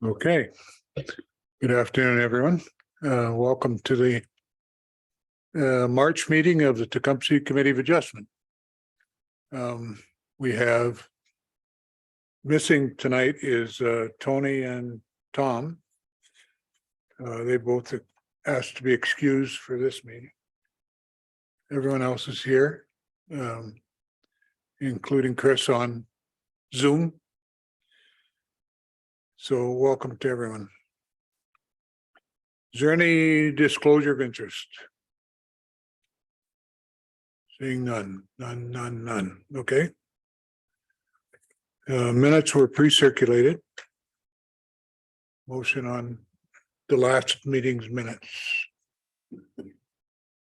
Okay. Good afternoon, everyone. Welcome to the March meeting of the Tecumseh Committee of Adjustment. We have missing tonight is Tony and Tom. They both asked to be excused for this meeting. Everyone else is here, including Chris on Zoom. So welcome to everyone. Is there any disclosure of interest? Seeing none. Okay. Minutes were pre-circulated. Motion on the last meeting's minutes.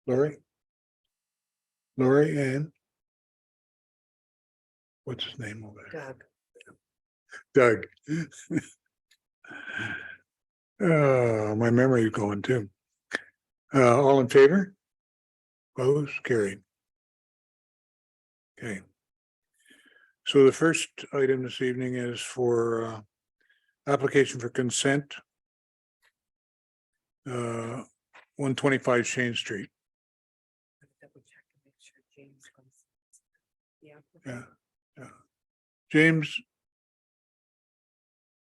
Lori and what's his name over there? Doug. My memory is going too. All in favor? Opposed? Carried. Okay. So the first item this evening is for application for consent. 125 Shane Street. Yeah. James,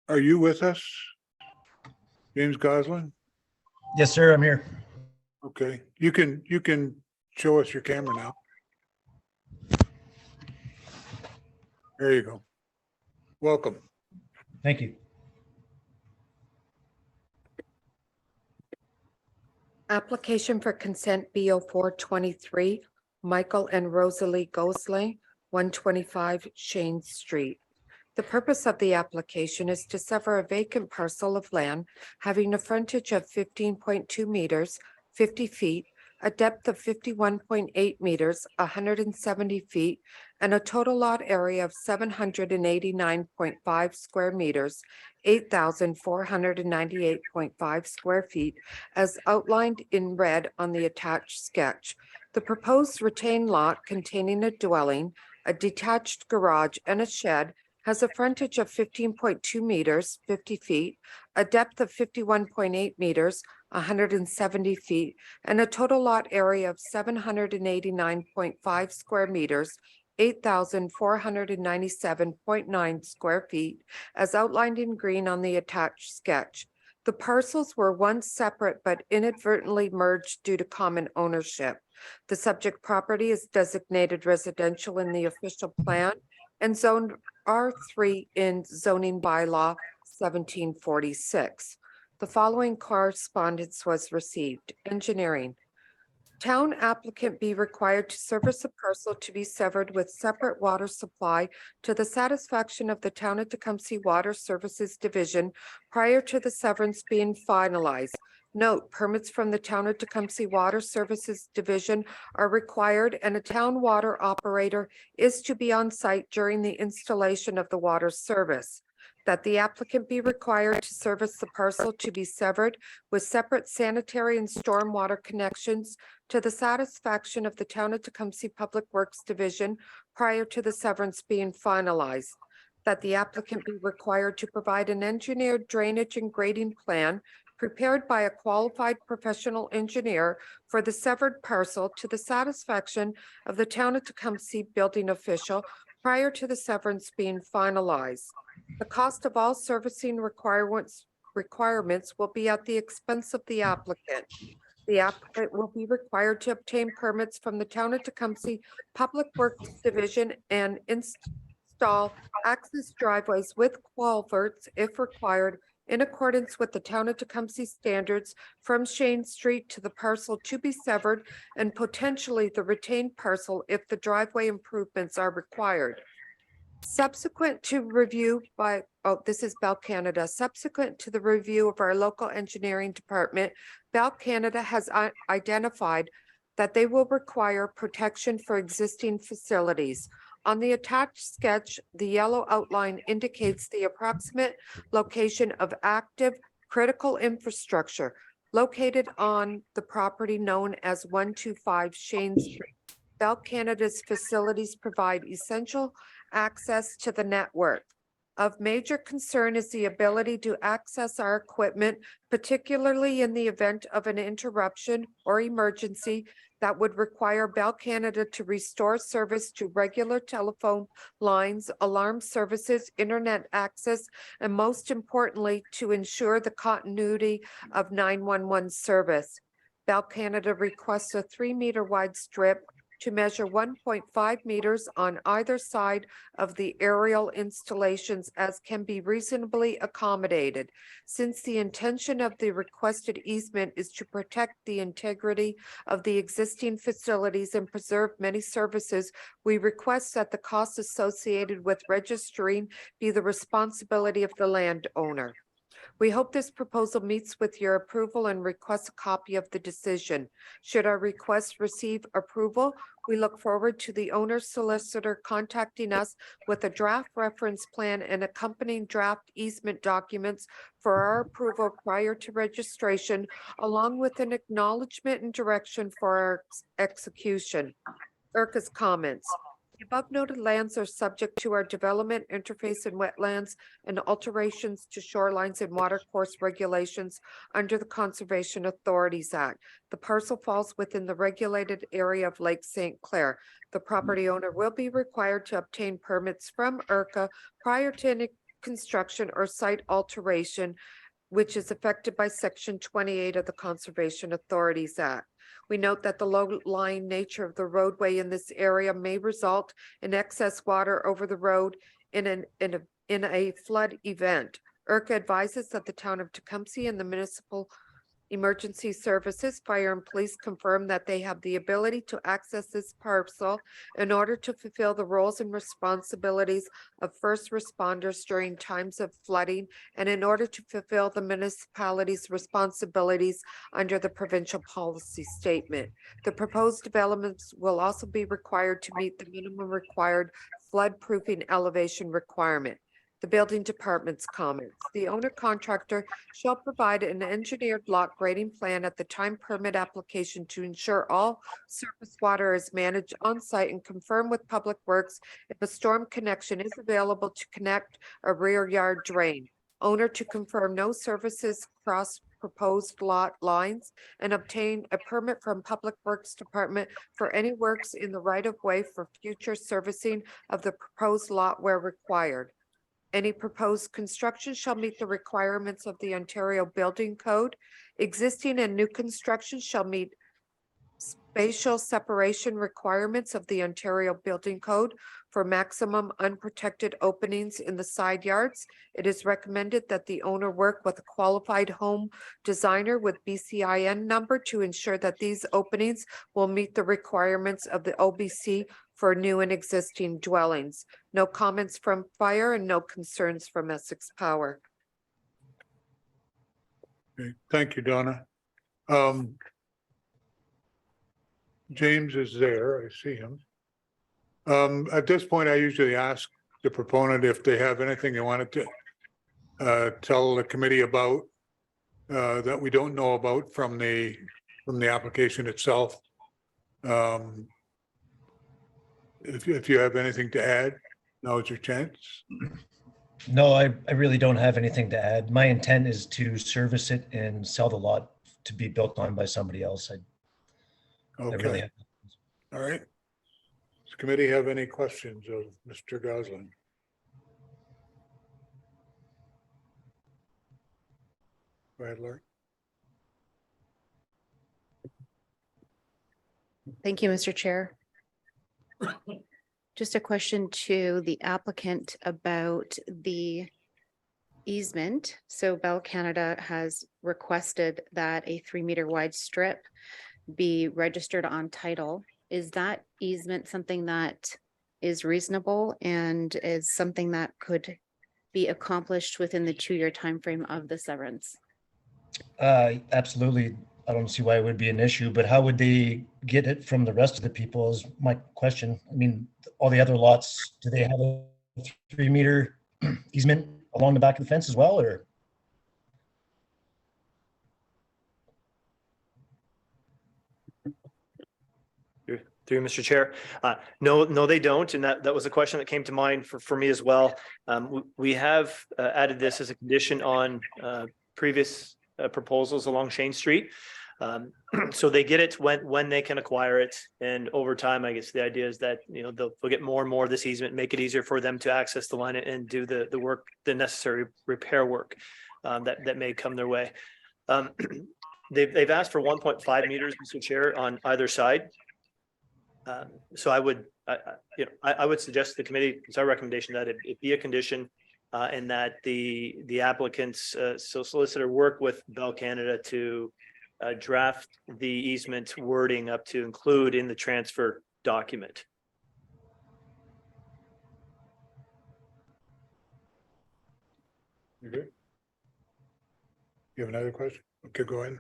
are you with us? James Goslin? Yes, sir. I'm here. Okay, you can show us your camera now. There you go. Welcome. Thank you. Application for consent B0423, Michael and Rosalie Gosling, 125 Shane Street. The purpose of the application is to sever a vacant parcel of land having a frontage of 15.2 meters, 50 feet, a depth of 51.8 meters, 170 feet, and a total lot area of 789.5 square meters, 8,498.5 square feet, as outlined in red on the attached sketch. The proposed retained lot containing a dwelling, a detached garage, and a shed has a frontage of 15.2 meters, 50 feet, a depth of 51.8 meters, 170 feet, and a total lot area of 789.5 square meters, 8,497.9 square feet, as outlined in green on the attached sketch. The parcels were once separate but inadvertently merged due to common ownership. The subject property is designated residential in the official plan and zoned R3 in zoning bylaw 1746. The following correspondence was received. Engineering. Town applicant be required to service a parcel to be severed with separate water supply to the satisfaction of the Town of Tecumseh Water Services Division prior to the severance being finalized. Note, permits from the Town of Tecumseh Water Services Division are required, and a town water operator is to be on site during the installation of the water service. That the applicant be required to service the parcel to be severed with separate sanitary and stormwater connections to the satisfaction of the Town of Tecumseh Public Works Division prior to the severance being finalized. That the applicant be required to provide an engineered drainage and grading plan prepared by a qualified professional engineer for the severed parcel to the satisfaction of the Town of Tecumseh building official prior to the severance being finalized. The cost of all servicing requirements will be at the expense of the applicant. The applicant will be required to obtain permits from the Town of Tecumseh Public Works Division and install access driveways with culverts if required in accordance with the Town of Tecumseh standards from Shane Street to the parcel to be severed and potentially the retained parcel if the driveway improvements are required. Subsequent to review by, this is Bell Canada. Subsequent to the review of our local engineering department, Bell Canada has identified that they will require protection for existing facilities. On the attached sketch, the yellow outline indicates the approximate location of active critical infrastructure located on the property known as 125 Shane Street. Bell Canada's facilities provide essential access to the network. Of major concern is the ability to access our equipment, particularly in the event of an interruption or emergency that would require Bell Canada to restore service to regular telephone lines, alarm services, internet access, and most importantly, to ensure the continuity of 911 service. Bell Canada requests a 3-meter wide strip to measure 1.5 meters on either side of the aerial installations as can be reasonably accommodated. Since the intention of the requested easement is to protect the integrity of the existing facilities and preserve many services, we request that the costs associated with registering be the responsibility of the landowner. We hope this proposal meets with your approval and request a copy of the decision. Should our request receive approval, we look forward to the owner's solicitor contacting us with a draft reference plan and accompanying draft easement documents for our approval prior to registration, along with an acknowledgement and direction for our execution. Erica's comments. The above noted lands are subject to our development, interface and wetlands and alterations to shorelines and watercourse regulations under the Conservation Authorities Act. The parcel falls within the regulated area of Lake St. Clair. The property owner will be required to obtain permits from ERCA prior to any construction or site alteration, which is affected by Section 28 of the Conservation Authorities Act. We note that the low-lying nature of the roadway in this area may result in excess water over the road in a flood event. ERCA advises that the town of Tecumseh and the municipal emergency services, fire and police confirm that they have the ability to access this parcel in order to fulfill the roles and responsibilities of first responders during times of flooding and in order to fulfill the municipality's responsibilities under the provincial policy statement. The proposed developments will also be required to meet the minimum required flood-proofing elevation requirement. The building department's comments. The owner contractor shall provide an engineered block grading plan at the time permit application to ensure all surface water is managed on site and confirm with Public Works if a storm connection is available to connect a rear yard drain. Owner to confirm no services cross proposed lot lines and obtain a permit from Public Works Department for any works in the right of way for future servicing of the proposed lot where required. Any proposed construction shall meet the requirements of the Ontario Building Code. Existing and new construction shall meet spatial separation requirements of the Ontario Building Code for maximum unprotected openings in the side yards. It is recommended that the owner work with a qualified home designer with BCIN number to ensure that these openings will meet the requirements of the OBC for new and existing dwellings. No comments from fire and no concerns from Essex Power. Okay, thank you, Donna. James is there. I see him. At this point, I usually ask the proponent if they have anything they wanted to tell the committee about that we don't know about from the application itself. If you have anything to add, now is your chance. No, I really don't have anything to add. My intent is to service it and sell the lot to be built on by somebody else. I really Okay, have. all right. Does the committee have any questions of Mr. Goslin? Go ahead, Laurie. Thank you, Mr. Chair. Just a question to the applicant about the easement. So Bell Canada has requested that a 3-meter wide strip be registered on title. Is that easement something that is reasonable and is something that could be accomplished within the 2-year timeframe of the severance? Absolutely. I don't see why it would be an issue, but how would they get it from the rest of the people is my question. I mean, all the other lots, do they have a 3-meter easement along the back of the fence as well, or? Through you, Mr. Chair. No, they don't. And that was a question that came to mind for me as well. We have added this as a condition on previous proposals along Shane Street. So they get it when they can acquire it. And over time, I guess the idea is that, you know, they'll get more and more of this easement, make it easier for them to access the line and do the work, the necessary repair work that may come their way. They've asked for 1.5 meters, Mr. Chair, on either side. So I would suggest to the committee, it's our recommendation that it be a condition and that the applicants, solicitor work with Bell Canada to draft the easement wording up to include in the transfer document. You good? You have another question? Okay, go ahead.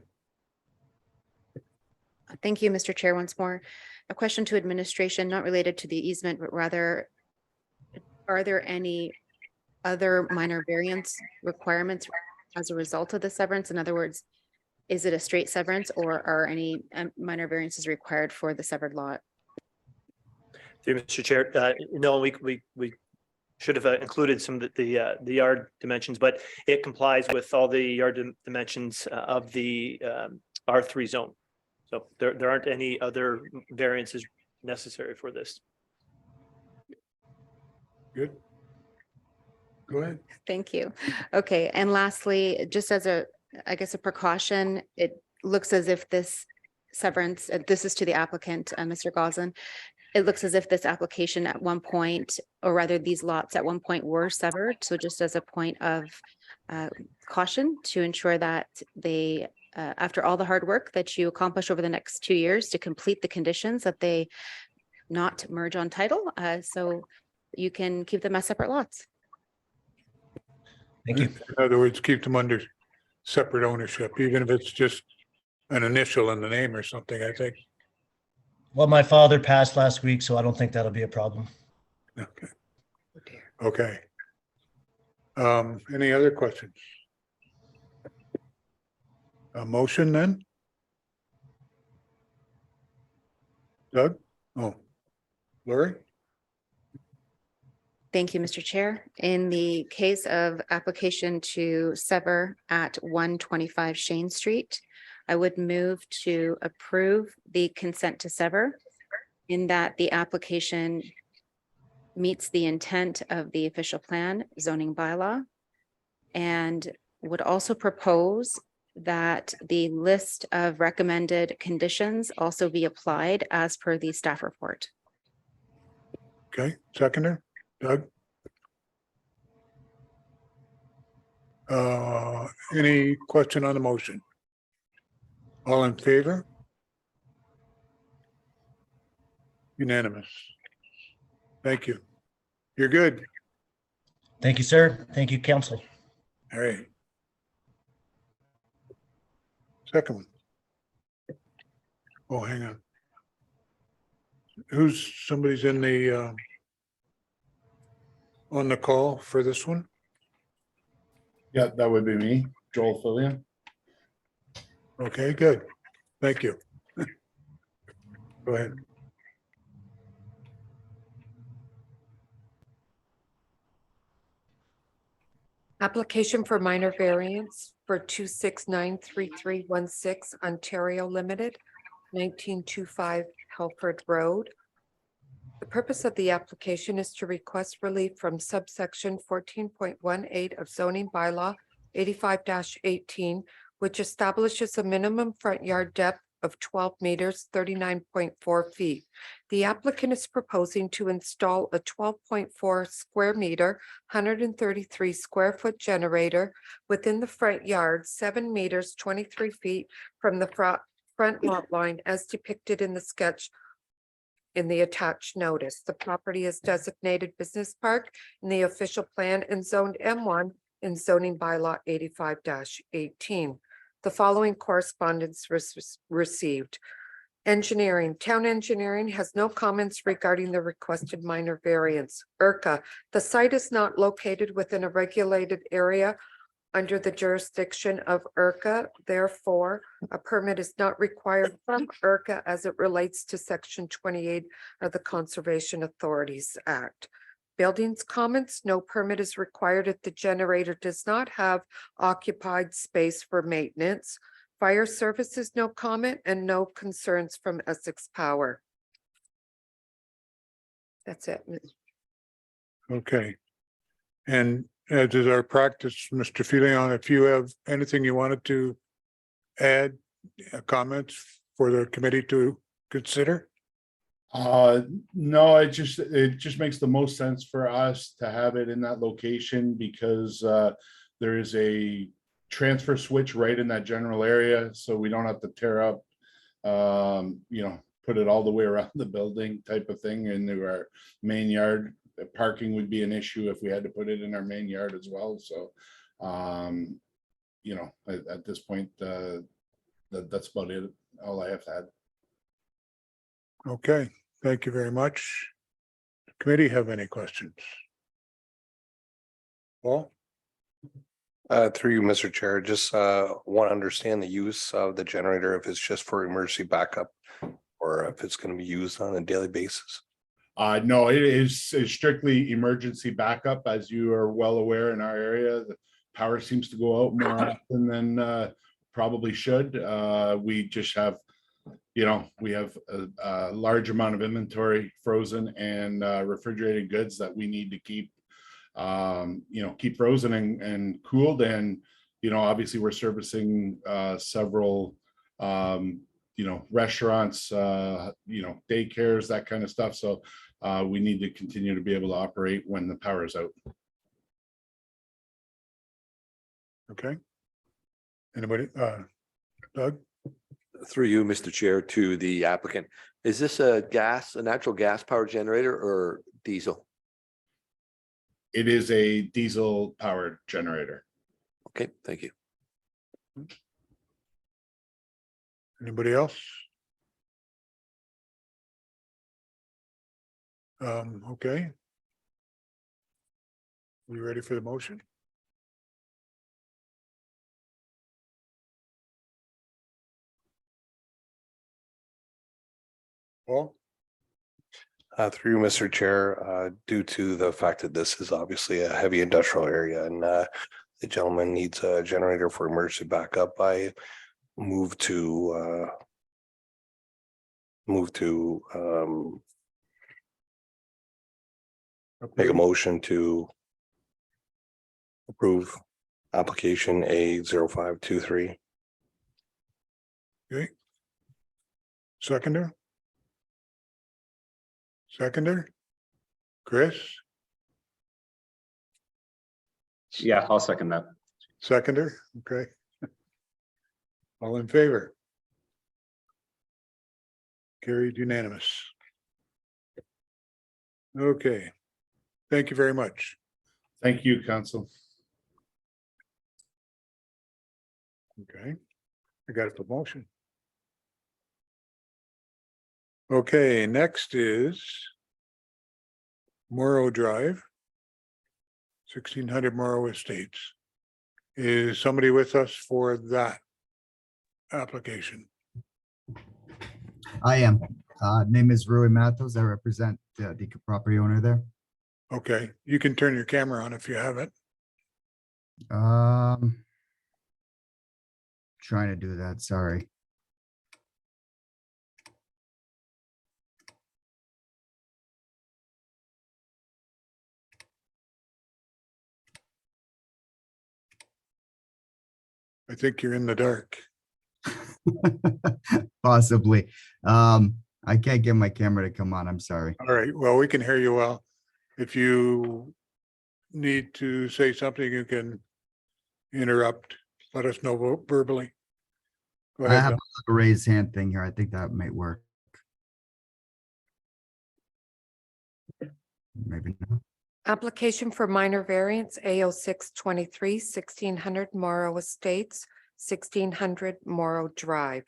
Thank you, Mr. Chair. Once more, a question to administration, not related to the easement, but rather, are there any other minor variance requirements as a result of the severance? In other words, is it a straight severance or are any minor variances required for the severed lot? Through you, Mr. Chair, no, we should have included some of the yard dimensions, but it complies with all the yard dimensions of the R3 zone. So there aren't any other variances necessary for this. Good. Go ahead. Thank you. Okay, and lastly, just as I guess a precaution, it looks as if this severance, this is to the applicant, Mr. Goslin. It looks as if this application at one point, or rather these lots at one point were severed. So just as a point of caution to ensure that they, after all the hard work that you accomplish over the next 2 years to complete the conditions, that they not merge on title. So you can keep them as separate lots. Thank you. In other words, keep them under separate ownership, even if it's just an initial in the name or something, I think. Well, my father passed last week, so I don't think that'll be a problem. Okay. Okay. Any other questions? A motion then? Doug? Oh, Lori? Thank you, Mr. Chair. In the case of application to sever at 125 Shane Street, I would move to approve the consent to sever in that the application meets the intent of the official plan zoning bylaw, and would also propose that the list of recommended conditions also be applied as per the staff report. Okay, seconder, Doug? Any question on the motion? All in favor? Unanimous. Thank you. You're good. Thank you, sir. Thank you, council. All right. Second one. Oh, hang on. Somebody's in the on the call for this one? Yeah, that would be me, Joel Fillion. Okay, good. Thank you. Go ahead. Application for minor variance for 2693316 Ontario Limited, 1925 Helford Road. The purpose of the application is to request relief from subsection 14.18 of zoning bylaw 85-18, which establishes a minimum front yard depth of 12 meters, 39.4 feet. The applicant is proposing to install a 12.4 square meter, 133 square foot generator within the front yard, 7 meters, 23 feet from the front lot line as depicted in the sketch in the attached notice. The property is designated business park in the official plan and zoned M1 in zoning bylaw 85-18. The following correspondence was received. Engineering, town engineering has no comments regarding the requested minor variance. IRCA, the site is not located within a regulated area under the jurisdiction of IRCA. Therefore, a permit is not required from IRCA as it relates to section 28 of the Conservation Authorities Act. Buildings comments, no permit is required if the generator does not have occupied space for maintenance. Fire services, no comment, and no concerns from Essex Power. That's it. Okay. And as is our practice, Mr. Filion, if you have anything you wanted to add, comments for the committee to consider? No, it just makes the most sense for us to have it in that location because there is a transfer switch right in that general area, so we don't have to tear up, put it all the way around the building type of thing into our main yard. Parking would be an issue if we had to put it in our main yard as well. So, at this point, that's about it. All I have to add. Okay, thank you very much. Committee have any questions? Paul? Through you, Mr. Chair, just want to understand the use of the generator, if it's just for emergency backup or if it's going to be used on a daily basis. No, it is strictly emergency backup. As you are well aware, in our area, the power seems to go out more often than probably should. We just have, we have a large amount of inventory, frozen and refrigerated goods that we need to keep, keep frozen and cooled. And, obviously we're servicing several, restaurants, daycares, that kind of stuff. So we need to continue to be able to operate when the power is out. Okay. Anybody? Doug? Through you, Mr. Chair, to the applicant. Is this a natural gas power generator or diesel? It is a diesel powered generator. Okay, thank you. Anybody else? Okay. You ready for the motion? Paul? Through you, Mr. Chair, due to the fact that this is obviously a heavy industrial area and the gentleman needs a generator for emergency backup, I move to make a motion to approve application A0523. Okay. Seconder? Chris? Yeah, I'll second that. Seconder, okay. All in favor? Carried unanimous. Okay. Thank you very much. Thank you, Council. Okay. I got a promotion. Okay, next is Morrow Drive, 1600 Morrow Estates. Is somebody with us for that application? I am. Name is Rui Matos. I represent the property owner there. Okay, you can turn your camera on if you have it. Trying to do that, sorry. I think you're in the dark. Possibly. I can't get my camera to come on. I'm sorry. All right, well, we can hear you well. If you need to say something, you can interrupt. Let us know verbally. Go I ahead. have Don. a raised hand thing here. I think that might work. Maybe not. Application for minor variance A0623, 1600 Morrow Estates, 1600 Morrow Drive.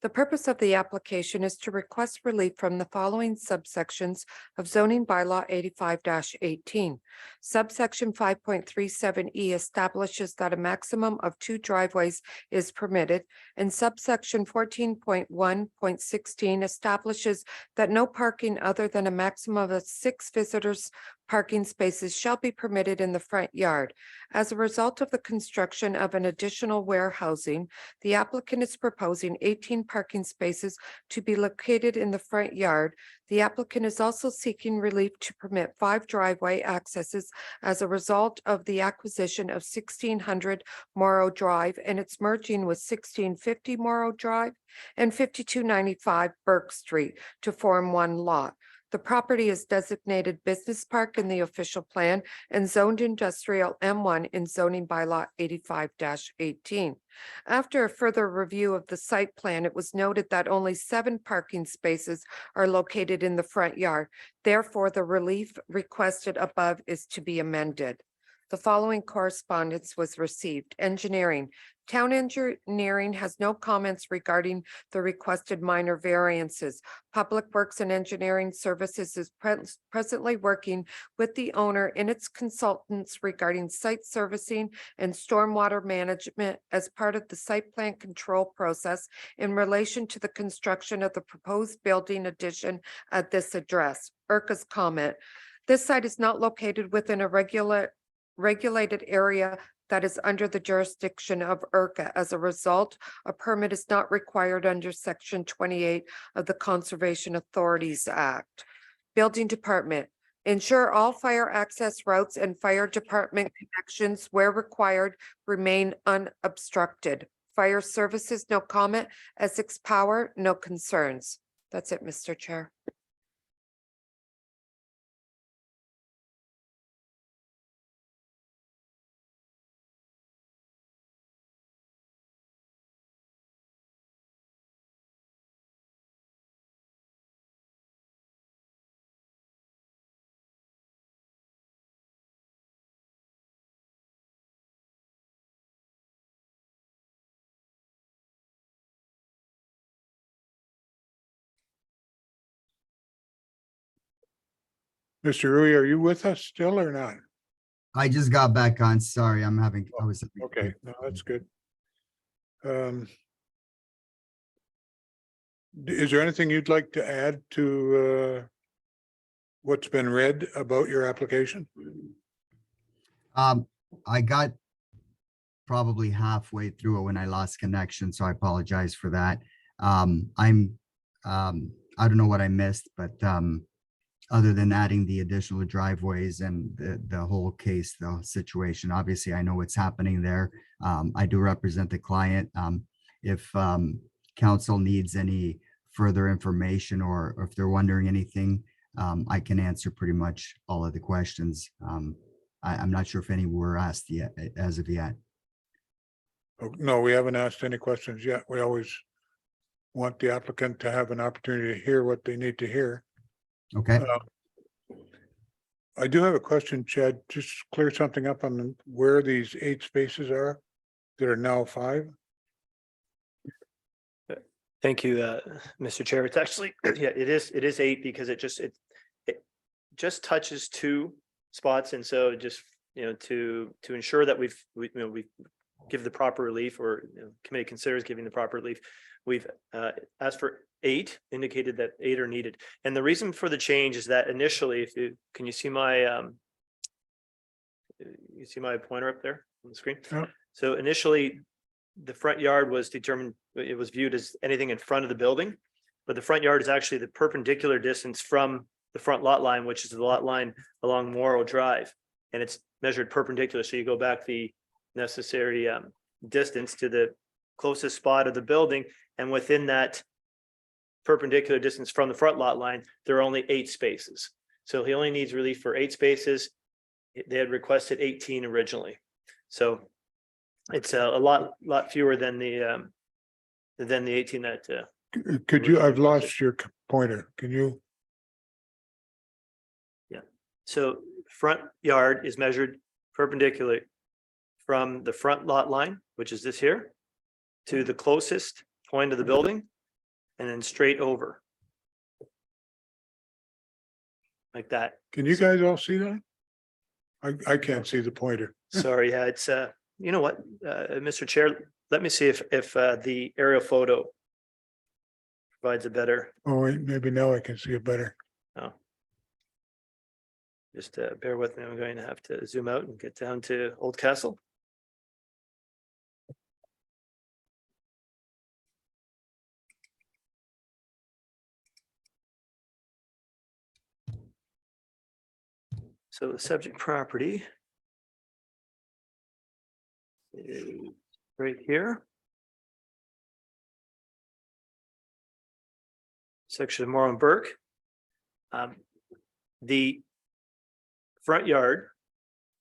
The purpose of the application is to request relief from the following subsections of zoning bylaw 85-18. Subsection 5.37E establishes that a maximum of 2 driveways is permitted, and subsection 14.1.16 establishes that no parking other than a maximum of 6 visitors parking spaces shall be permitted in the front yard. As a result of the construction of an additional warehousing, the applicant is proposing 18 parking spaces to be located in the front yard. The applicant is also seeking relief to permit 5 driveway accesses as a result of the acquisition of 1600 Morrow Drive and its merging with 1650 Morrow Drive and 5295 Burke Street to form one lot. The property is designated business park in the official plan and zoned industrial M1 in zoning bylaw 85-18. After a further review of the site plan, it was noted that only 7 parking spaces are located in the front yard. Therefore, the relief requested above is to be amended. The following correspondence was received. Engineering. Town engineering has no comments regarding the requested minor variances. Public Works and Engineering Services is presently working with the owner and its consultants regarding site servicing and stormwater management as part of the site plan control process in relation to the construction of the proposed building addition at this address. IRCA's comment. This site is not located within a regulated area that is under the jurisdiction of IRCA. As a result, a permit is not required under Section 28 of the Conservation Authorities Act. Building Department. Ensure all fire access routes and fire department connections where required remain unobstructed. Fire Services, no comment. Essex Power, no concerns. That's it, Mr. Chair. Mr. Rui, are you with us still or not? I just got back on. Sorry, I was. Okay, no, that's good. Is there anything you'd like to add to what's been read about your application? I got probably halfway through it when I lost connection, so I apologize for that. I don't know what I missed, but other than adding the additional driveways and the whole case, the situation, obviously I know what's happening there. I do represent the client. If council needs any further information or if they're wondering anything, I can answer pretty much all of the questions. I'm not sure if any were asked yet, as of yet. Oh, no, we haven't asked any questions yet. We always want the applicant to have an opportunity to hear what they need to hear. Okay. I do have a question, Chad, just clear something up on where these 8 spaces are that are now 5. Thank you, Mr. Chair. It's actually, yeah, it is 8 because it just touches 2 spots. And so just, to ensure that we give the proper relief, or committee considers giving the proper relief, we've asked for 8, indicated that 8 are needed. And the reason for the change is that initially, can you see my pointer up there on the screen? Yeah. So initially, the front yard was determined, it was viewed as anything in front of the building, but the front yard is actually the perpendicular distance from the front lot line, which is the lot line along Morrow Drive, and it's measured perpendicular. So you go back the necessary distance to the closest spot of the building, and within that perpendicular distance from the front lot line, there are only 8 spaces. So he only needs relief for 8 spaces. They had requested 18 originally, so it's a lot fewer than the 18 that. Could you? I've lost your pointer. Can you? Yeah. So front yard is measured perpendicular from the front lot line, which is this here, to the closest point of the building, and then straight over. Like that. Can you guys all see that? I can't see the pointer. Sorry, yeah, it's, you know what, Mr. Chair, let me see if the aerial photo provides a better, Oh, wait, maybe now I can see it better. oh. Just bear with me, I'm going to have to zoom out and get down to Old Castle. So the subject property is right here. Section of Morrow and Burke. The front yard,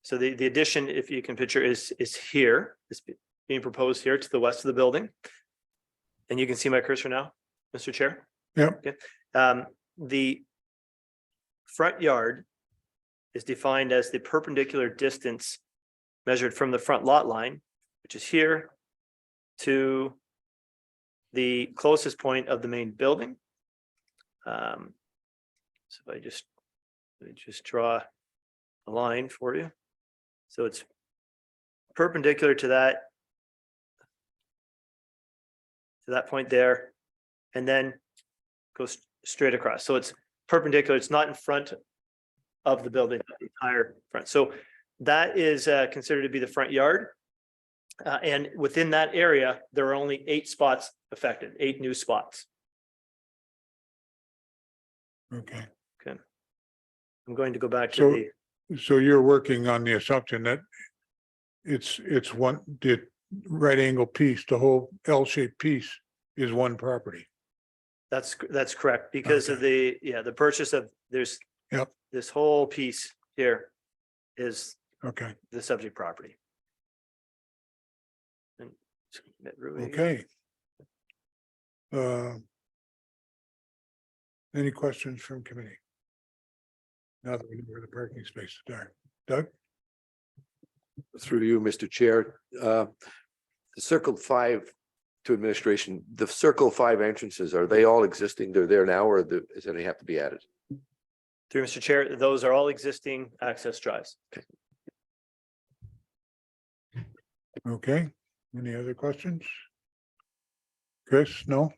so the addition, if you can picture, is here, is being proposed here to the west of the building. And you can see my cursor now, Mr. Chair? Yep. Okay. The front yard is defined as the perpendicular distance measured from the front lot line, which is here, to the closest point of the main building. So if I just draw a line for you. So it's perpendicular to that point there, and then goes straight across. So it's perpendicular. It's not in front of the building, the entire front. So that is considered to be the front yard. And within that area, there are only 8 spots affected, 8 new spots. Okay. Okay. I'm going to go back to So- the, So you're working on the assumption that it's one, the right angle piece, the whole L-shaped piece is one property. that's correct, because of the purchase of, there's Yep. this whole piece here is Okay, the subject property. And okay. Any questions from committee? Now that we know where the parking spaces are. Doug? Through you, Mr. Chair, the Circle 5 to administration, the Circle 5 entrances, are they all existing? They're there now, or does any have to be added? Through Mr. Chair, those are all existing access drives. Okay, any other questions? Chris, no?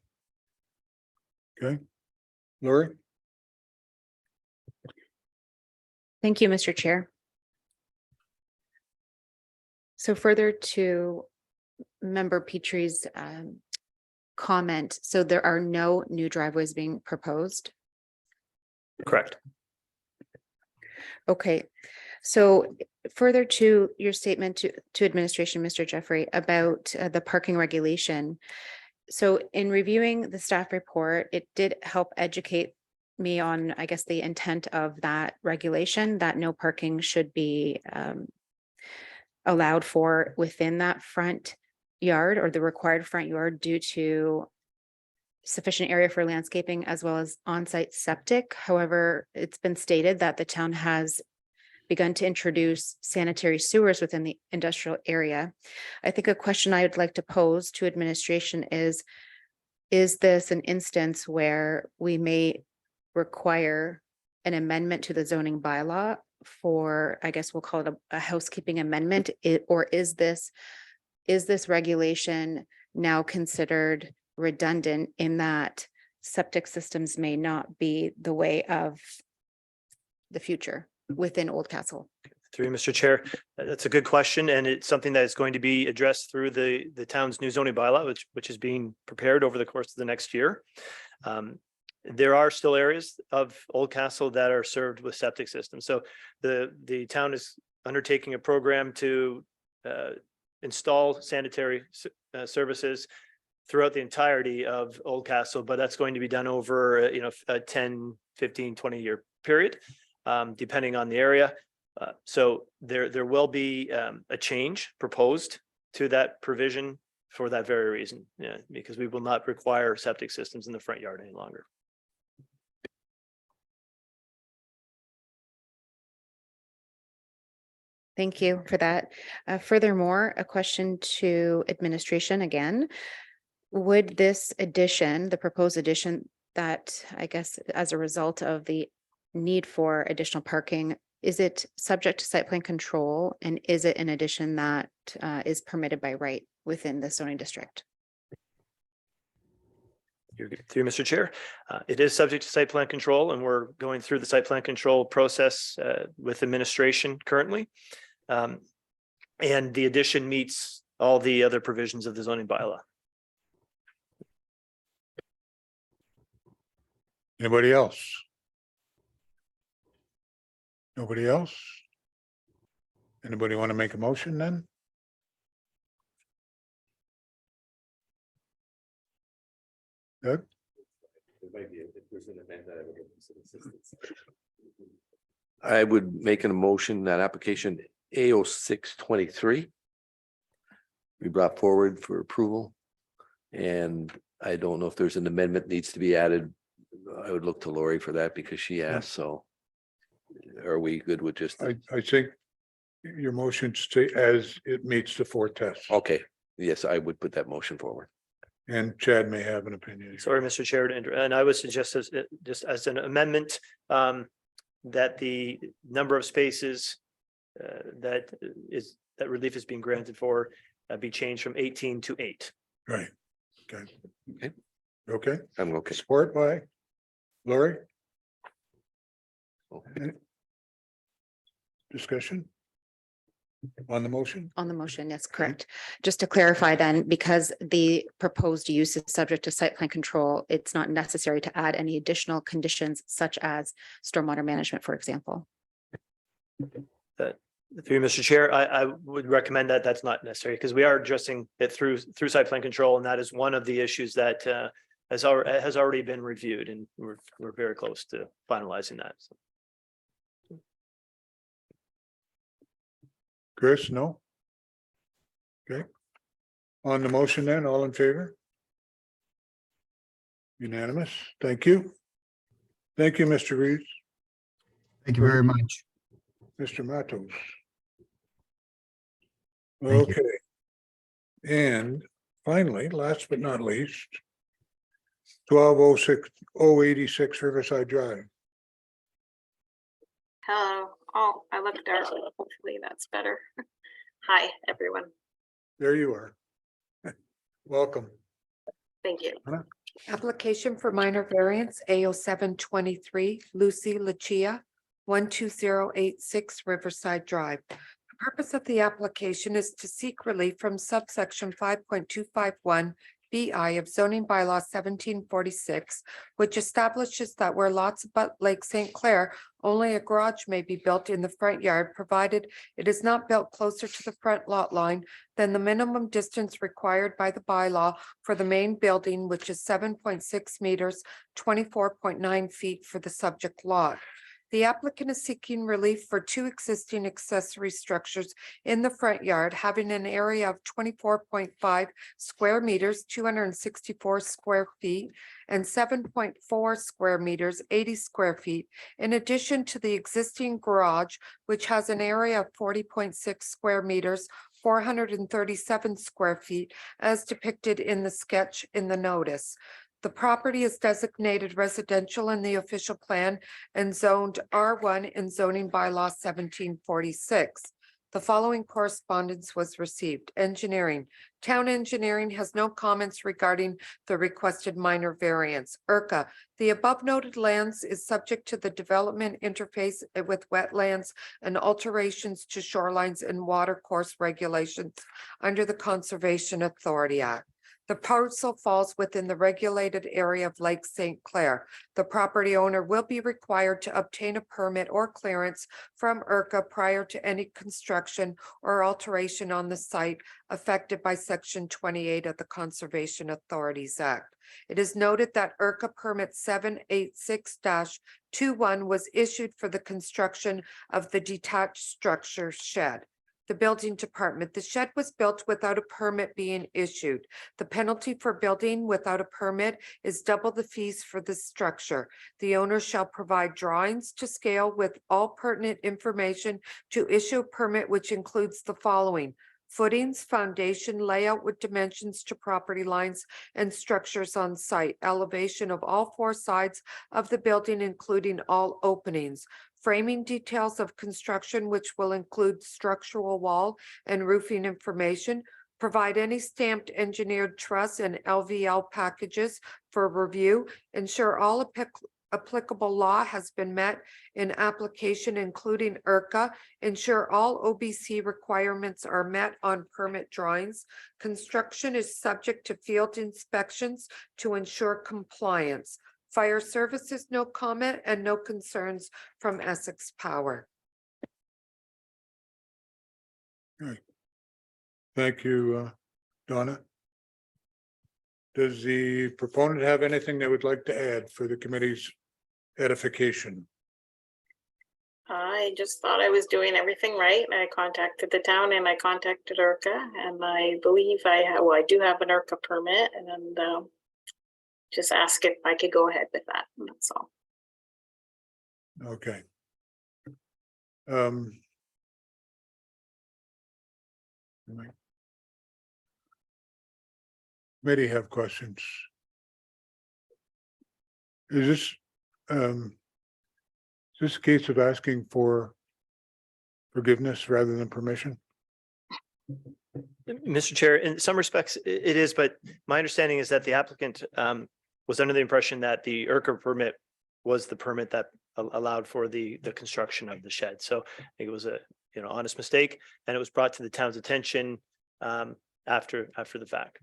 Okay. Lori? Thank you, Mr. Chair. So further to Member Petrie's comment, so there are no new driveways being proposed. Correct. Okay, so further to your statement to administration, Mr. Jeffrey, about the parking regulation. So in reviewing the staff report, it did help educate me on, I guess, the intent of that regulation, that no parking should be allowed for within that front yard or the required front yard due to sufficient area for landscaping as well as on-site septic. However, it's been stated that the town has begun to introduce sanitary sewers within the industrial area. I think a question I would like to pose to administration is this an instance where we may require an amendment to the zoning bylaw for, I guess we'll call it a housekeeping amendment, or is this regulation now considered redundant in that septic systems may not be the way of the future within Old Castle? Through you, Mr. Chair, that's a good question, and it's something that is going to be addressed through the town's new zoning bylaw, which is being prepared over the course of the next year. There are still areas of Old Castle that are served with septic systems. So the town is undertaking a program to install sanitary services throughout the entirety of Old Castle, but that's going to be done over a 10, 15, 20-year period, depending on the area. So there will be a change proposed to that provision for that very reason, because we will not require septic systems in the front yard any longer. Thank you for that. Furthermore, a question to administration again. Would this addition, the proposed addition that I guess as a result of the need for additional parking, is it subject to site plan control? And is it an addition that is permitted by right within the zoning district? Through Mr. Chair, it is subject to site plan control, and we're going through the site plan control process with administration currently. And the addition meets all the other provisions of the zoning bylaw. Anybody else? Nobody else? Anybody want to make a motion then? Doug? I would make an emotion that application AO 623 be brought forward for approval. And I don't know if there's an amendment needs to be added. I would look to Lori for that because she asked, so. Are we good with just, I think your motion state as it meets the four tests. okay, yes, I would put that motion forward. And Chad may have an opinion. Sorry, Mr. Chair, and I would suggest as just as an amendment that the number of spaces that relief is being granted for be changed from 18 to 8. Right. Okay. Okay. Okay. I'm okay. Support by Lori. Okay. Discussion on the motion? On the motion, yes, correct. Just to clarify then, because the proposed use is subject to site plan control, it's not necessary to add any additional conditions such as stormwater management, for example. Through Mr. Chair, I would recommend that that's not necessary because we are addressing it through site plan control, and that is one of the issues that has already been reviewed, and we're very close to finalizing that. So. Chris, no? Okay. On the motion then, all in favor? Unanimous. Thank you. Thank you, Mr. Reeves. Thank you very much. Mr. Matos. Thank you. Okay. And finally, last but not least, 1206-086 Riverside Drive. Hello. Oh, I look dark. Hopefully that's better. Hi, everyone. There you are. Welcome. Thank you. Application for minor variance AO 723 Lucy Lucia 12086 Riverside Drive. The purpose of the application is to seek relief from subsection 5.251 BI of zoning bylaw 1746, which establishes that where lots abut Lake St. Clair, only a garage may be built in the front yard, provided it is not built closer to the front lot line than the minimum distance required by the bylaw for the main building, which is 7.6 meters, 24.9 feet for the subject lot. The applicant is seeking relief for two existing accessory structures in the front yard, having an area of 24.5 square meters, 264 square feet, and 7.4 square meters, 80 square feet, in addition to the existing garage, which has an area of 40.6 square meters, 437 square feet, as depicted in the sketch in the notice. The property is designated residential in the official plan and zoned R1 in zoning bylaw 1746. The following correspondence was received. Engineering. Town engineering has no comments regarding the requested minor variance. IRCA. The above noted lands is subject to the development interface with wetlands and alterations to shorelines and watercourse regulations under the Conservation Authority Act. The parcel falls within the regulated area of Lake St. Clair. The property owner will be required to obtain a permit or clearance from IRCA prior to any construction or alteration on the site affected by Section 28 of the Conservation Authorities Act. It is noted that IRCA permit 786-21 was issued for the construction of the detached structure shed. The building department. The shed was built without a permit being issued. The penalty for building without a permit is double the fees for the structure. The owner shall provide drawings to scale with all pertinent information to issue a permit, which includes the following: footings, foundation layout with dimensions to property lines and structures on site, elevation of all four sides of the building, including all openings, framing details of construction, which will include structural wall and roofing information, provide any stamped engineered truss and LVL packages for review, ensure all applicable law has been met in application, including IRCA, ensure all OBC requirements are met on permit drawings. Construction is subject to field inspections to ensure compliance. Fire services, no comment, and no concerns from Essex Power. Thank you, Donna. Does the proponent have anything they would like to add for the committee's edification? I just thought I was doing everything right. I contacted the town and I contacted IRCA, and I believe I do have an IRCA permit, and just ask if I could go ahead with that. And that's all. Okay. Committee have questions? Is this a case of asking for forgiveness rather than permission? Mr. Chair, in some respects it is, but my understanding is that the applicant was under the impression that the IRCA permit was the permit that allowed for the construction of the shed. So I think it was a honest mistake, and it was brought to the town's attention after the fact.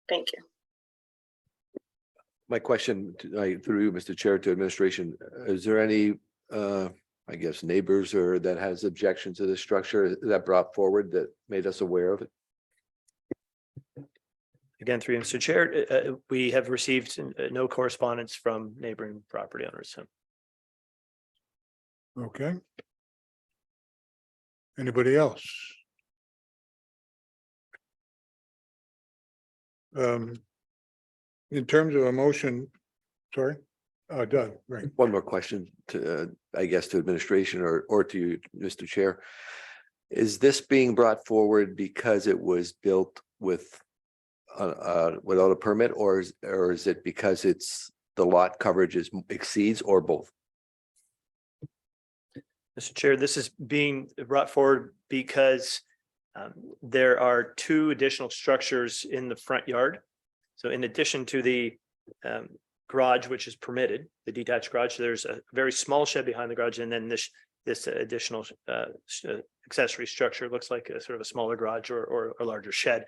Thank you. My question through you, Mr. Chair, to administration, is there any, I guess, neighbors or that has objections to the structure that brought forward that made us aware of it? Again, through you, Mr. Chair, we have received no correspondence from neighboring property owners. Okay. Anybody else? In terms of a motion, sorry, Doug, right. One more question to, I guess, to administration or to you, Mr. Chair. Is this being brought forward because it was built with without a permit, or is it because it's the lot coverage exceeds, or both? Mr. Chair, this is being brought forward because there are two additional structures in the front yard. So in addition to the garage, which is permitted, the detached garage, there's a very small shed behind the garage, and then this additional accessory structure looks like a sort of a smaller garage or a larger shed.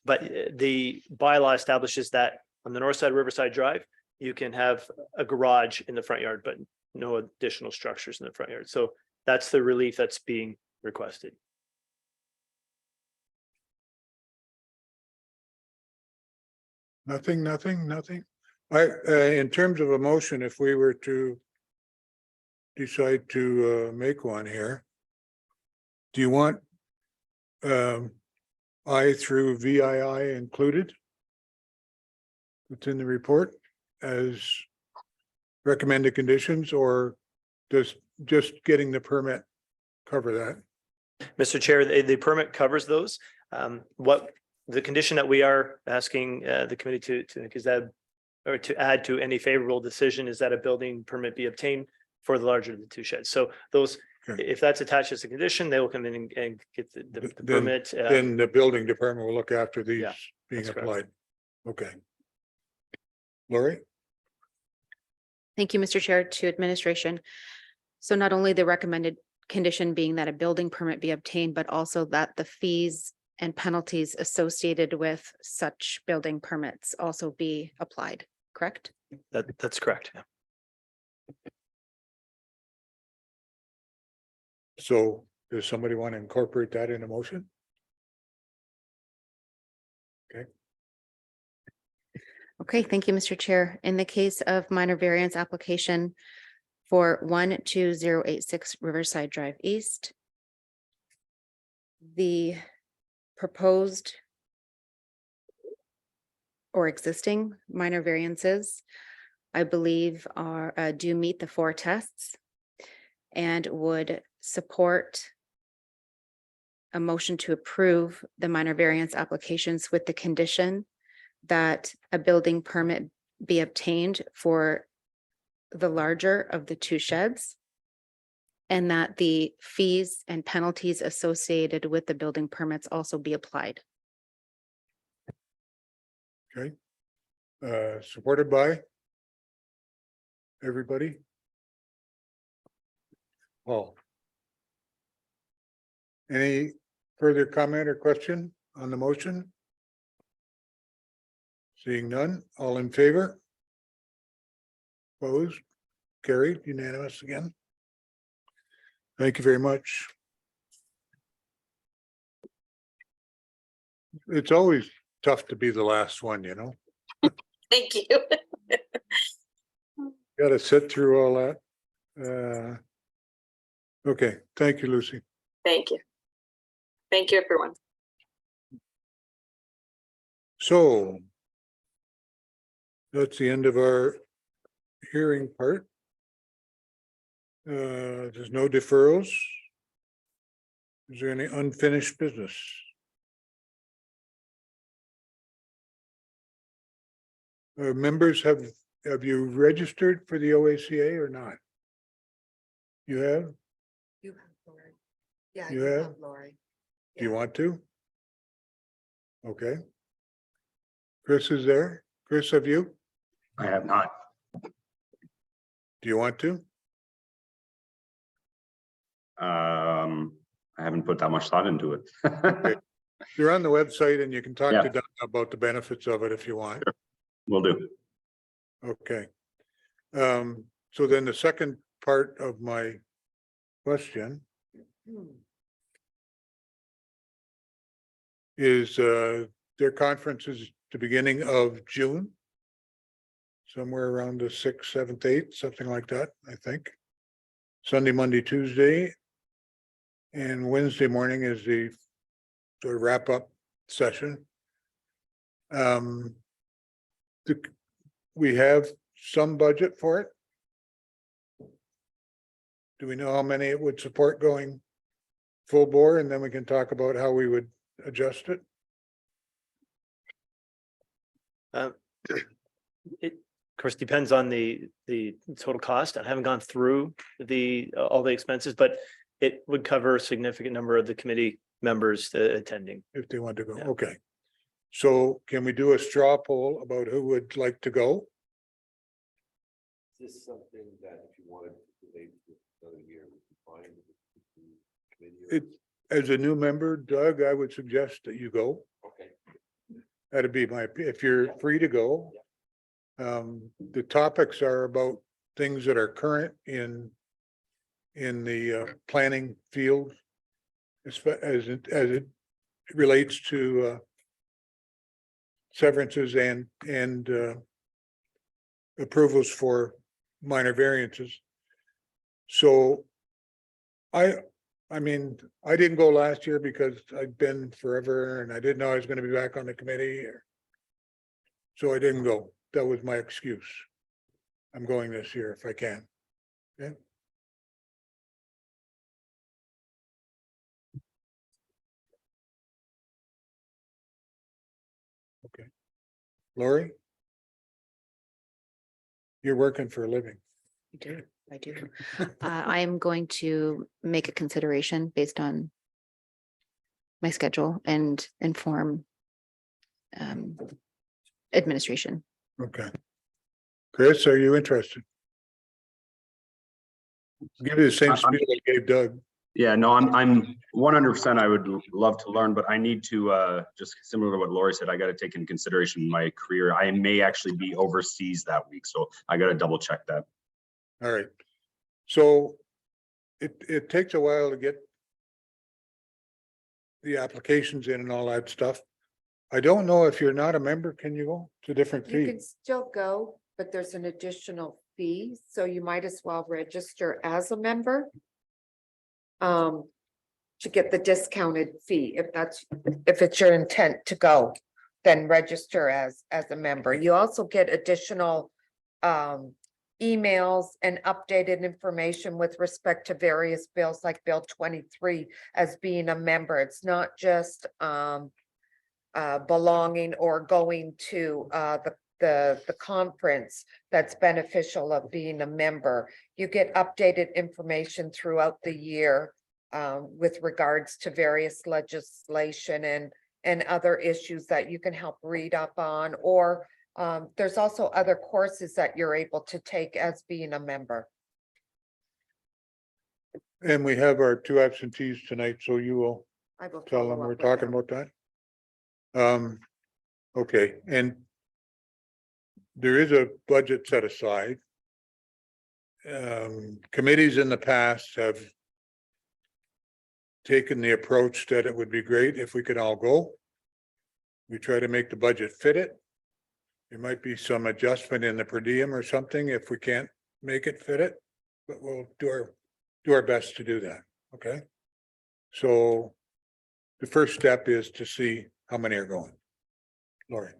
But the bylaw establishes that on the north side of Riverside Drive, you can have a garage in the front yard, but no additional structures in the front yard. So that's the relief that's being requested. Nothing. In terms of a motion, if we were to decide to make one here, do you want I through VII included? It's in the report as recommended conditions, or does just getting the permit cover that? Mr. Chair, the permit covers those. What the condition that we are asking the committee to add to any favorable decision is that a building permit be obtained for the larger of the two sheds. So those, Okay. if that's attached as a condition, they will come in and get the permit. Then the building department will look after these Yeah, being that's correct. applied. Okay. Lori? Thank you, Mr. Chair, to administration. So not only the recommended condition being that a building permit be obtained, but also that the fees and penalties associated with such building permits also be applied, correct? That's correct. Yeah. So does somebody want to incorporate that in a motion? Okay, thank you, Mr. Chair. In the case of minor variance application for 12086 Riverside Drive East, the proposed or existing minor variances, I believe, are do meet the 4 tests and would support a motion to approve the minor variance applications with the condition that a building permit be obtained for the larger of the two sheds, and that the fees and penalties associated with the building permits also be applied. Okay. Supported by everybody? Paul? Any further comment or question on the motion? Seeing none, all in favor? Opposed? Carried, unanimous again. Thank you very much. It's always tough to be the last one, you know? Thank you. Got to sit through all that. Okay, thank you, Lucy. Thank you. Thank you, everyone. So that's the end of our hearing part. There's no deferrals. Is there any unfinished business? Members, have you registered for the OACA or not? You have? You have Lori. Yeah, You you have? have Lori. Do you want to? Okay. Chris is there. Chris, have you? I have not. Do you want to? I haven't put that much thought into it. Okay. You're on the website and you can talk Yeah. to Don about the benefits of it if you want. Will do. Okay. So then the second part of my question is their conference is the beginning of June. Somewhere around the 6th, 7th, 8th, something like that, I think. Sunday, Monday, Tuesday. And Wednesday morning is the wrap up session. We have some budget for it. Do we know how many it would support going full bore? And then we can talk about how we would adjust it. It of course depends on the total cost. I haven't gone through all the expenses, but it would cover a significant number of the committee members attending. If they want to go, Yeah. okay. So can we do a straw poll about who would like to go? Is this something that if you wanted to delay to another year, would be fine? It, as a new member, Doug, I would suggest that you go. Okay. That'd be if you're free to go. The topics are about things that are current in the planning field. As it relates to severances and approvals for minor variances. So I mean, I didn't go last year because I'd been forever and I didn't know I was going to be back on the committee. So I didn't go. That was my excuse. I'm going this year if I can. Okay. Okay. Lori? You're working for a living. I do. I am going to make a consideration based on my schedule and inform administration. Okay. Chris, are you interested? Give you the same spiel I gave Doug. Yeah, no, I'm 100%. I would love to learn, but I need to just similar to what Lori said, I got to take into consideration my career. I may actually be overseas that week, so I got to double check that. All right. So it takes a while to get the applications in and all that stuff. I don't know if you're not a member, can you go? It's a different You fee. can still go, but there's an additional fee, so you might as well register as a member. To get the discounted fee, if it's your intent to go, then register as a member. You also get additional emails and updated information with respect to various bills like Bill 23 as being a member. It's not just belonging or going to the conference that's beneficial of being a member. You get updated information throughout the year with regards to various legislation and other issues that you can help read up on, or there's also other courses that you're able to take as being a member. And we have our 2 absentees tonight, so you will I will tell follow them up we're with talking them. about that. Okay, and there is a budget set aside. Committees in the past have taken the approach that it would be great if we could all go. We try to make the budget fit it. There might be some adjustment in the per diem or something if we can't make it fit it, but we'll do our best to do that, okay? So the first step is to see how many are going. Lori.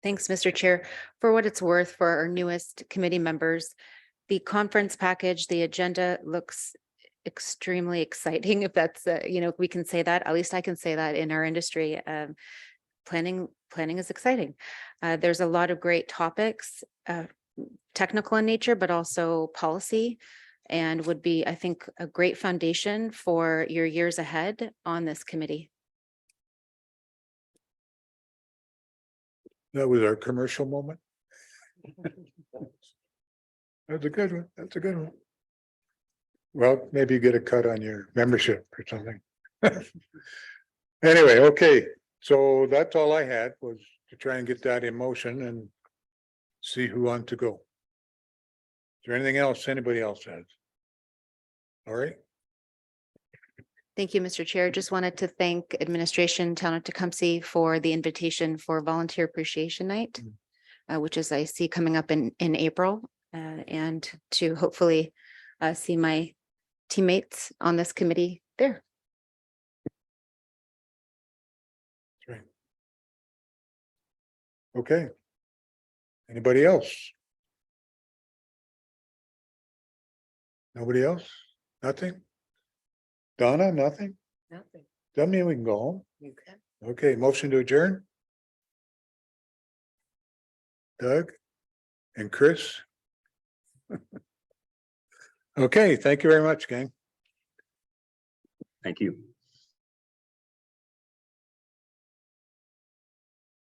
Thanks, Mr. Chair. For what it's worth, for our newest committee members, the conference package, the agenda looks extremely exciting. If that's, if we can say that, at least I can say that in our industry. Planning is exciting. There's a lot of great topics, technical in nature, but also policy, and would be, I think, a great foundation for your years ahead on this committee. That was our commercial moment. That's a good one. That's a good one. Well, maybe you get a cut on your membership or something. Anyway, okay, so that's all I had, was to try and get that in motion and see who wants to go. Is there anything else anybody else has? All right. Thank you, Mr. Chair. Just wanted to thank administration, Town of Tecumseh, for the invitation for Volunteer Appreciation Night, which is I see coming up in April, and to hopefully see my teammates on this committee there. That's right. Okay. Anybody else? Nobody else? Nothing? Donna, nothing? Nothing. Doesn't mean we can go home. You can. Okay, motion to adjourn. Doug and Chris. Okay, thank you very much, gang. Thank you.